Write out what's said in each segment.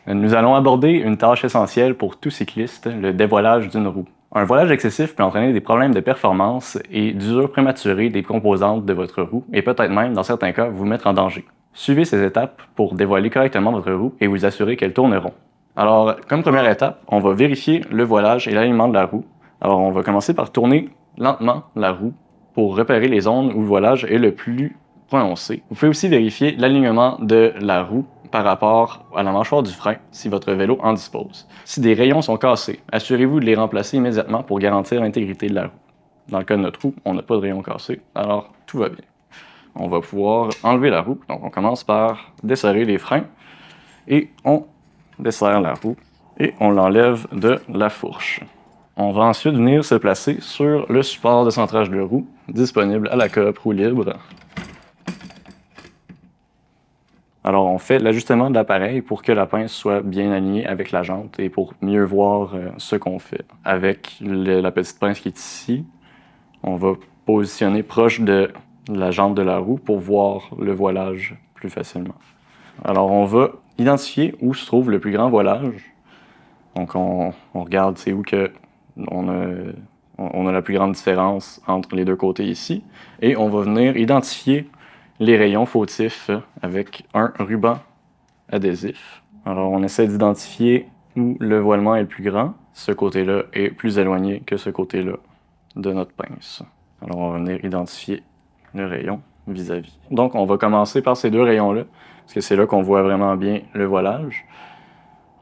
Nous allons aborder une tâche essentielle pour tout cycliste, le dévoilage d'une roue. Un voilage excessif peut entraîner des problèmes de performance et d'usure prématurée des composantes de votre roue et peut-être même, dans certains cas, vous mettre en danger. Suivez ces étapes pour dévoiler correctement votre roue et vous assurer qu'elle tourne rond. Alors, comme première étape, on va vérifier le voilage et l'alignement de la roue. Alors, on va commencer par tourner lentement la roue pour repérer les zones où le voilage est le plus prononcé. Vous pouvez aussi vérifier l'alignement de la roue par rapport à la mâchoire du frein si votre vélo en dispose. Si des rayons sont cassés, assurez-vous de les remplacer immédiatement pour garantir l'intégrité de la roue. Dans le cas de notre roue, on n'a pas de rayons cassés, alors tout va bien. On va pouvoir enlever la roue. Donc on commence par desserrer les freins et on desserre la roue et on l'enlève de la fourche. On va ensuite venir se placer sur le support de centrage de roue disponible à la coop roue libre. Alors, on fait l'ajustement de l'appareil pour que la pince soit bien alignée avec la jante et pour mieux voir ce qu'on fait. Avec la petite pince qui est ici, on va positionner proche de la jante de la roue pour voir le voilage plus facilement. Alors, on va identifier où se trouve le plus grand voilage. Donc, on regarde c'est où que on a la plus grande différence entre les deux côtés ici. Et on va venir identifier les rayons fautifs avec un ruban adhésif. Alors, on essaie d'identifier où le voilement est le plus grand. Ce côté-là est plus éloigné que ce côté-là de notre pince. Alors, on va venir identifier le rayon vis-à-vis. Donc, on va commencer par ces deux rayons-là, parce que c'est là qu'on voit vraiment bien le voilage.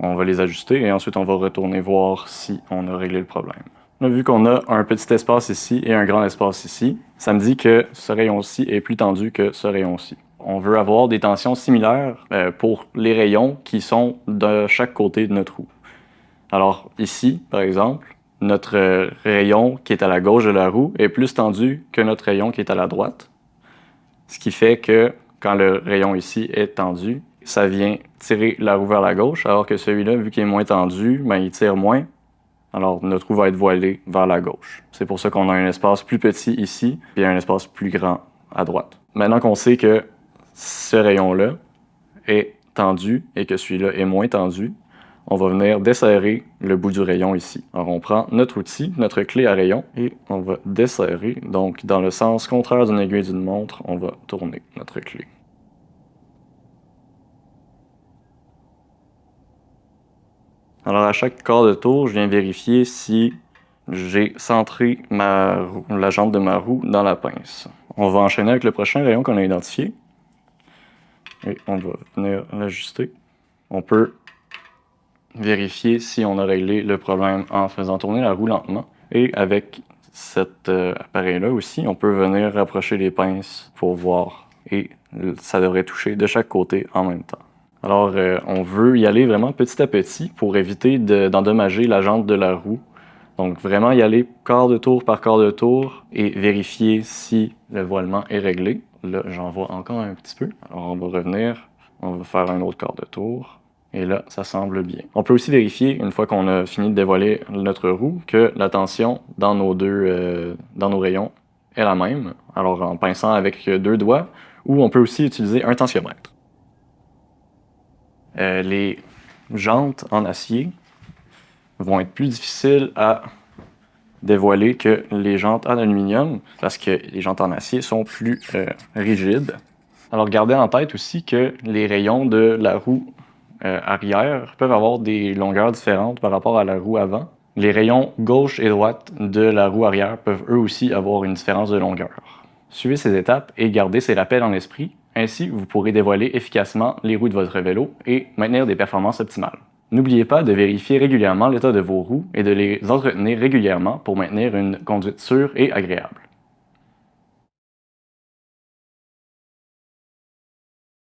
On va les ajuster et ensuite, on va retourner voir si on a réglé le problème. Là, vu qu'on a un petit espace ici et un grand espace ici, ça me dit que ce rayon-ci est plus tendu que ce rayon-ci. On veut avoir des tensions similaires pour les rayons qui sont de chaque côté de notre roue. Alors ici, par exemple, notre rayon qui est à la gauche de la roue est plus tendu que notre rayon qui est à la droite. Ce qui fait que quand le rayon ici est tendu, ça vient tirer la roue vers la gauche, alors que celui-là, vu qu'il est moins tendu, ben, il tire moins. Alors, notre roue va être voilée vers la gauche. C'est pour ça qu'on a un espace plus petit ici et un espace plus grand à droite. Maintenant qu'on sait que ce rayon-là est tendu et que celui-là est moins tendu, on va venir desserrer le bout du rayon ici. Alors, on prend notre outil, notre clé à rayon, et on va desserrer. Donc, dans le sens contraire d'une aiguille d'une montre, on va tourner notre clé. Alors, à chaque quart de tour, je viens vérifier si j'ai centré la jante de ma roue dans la pince. On va enchaîner avec le prochain rayon qu'on a identifié. Et on va venir l'ajuster. On peut vérifier si on a réglé le problème en faisant tourner la roue lentement. Et avec cet appareil-là aussi, on peut venir rapprocher les pinces pour voir. Et ça devrait toucher de chaque côté en même temps. Alors, on veut y aller vraiment petit à petit pour éviter d'endommager la jante de la roue. Donc, vraiment y aller quart de tour par quart de tour et vérifier si le voilement est réglé. Là, j'en vois encore un petit peu. Alors, on va revenir, on va faire un autre quart de tour. Et là, ça semble bien. On peut aussi vérifier, une fois qu'on a fini de dévoiler notre roue, que la tension dans nos rayons est la même. Alors, en pinçant avec deux doigts, ou on peut aussi utiliser un tensiomètre. Les jantes en acier vont être plus difficiles à dévoiler que les jantes en aluminium parce que les jantes en acier sont plus rigides. Alors gardez en tête aussi que les rayons de la roue arrière peuvent avoir des longueurs différentes par rapport à la roue avant. Les rayons gauche et droite de la roue arrière peuvent eux aussi avoir une différence de longueur. Suivez ces étapes et gardez ces rappels en esprit. Ainsi, vous pourrez dévoiler efficacement les roues de votre vélo et maintenir des performances optimales. N'oubliez pas de vérifier régulièrement l'état de vos roues et de les entretenir régulièrement pour maintenir une conduite sûre et agréable.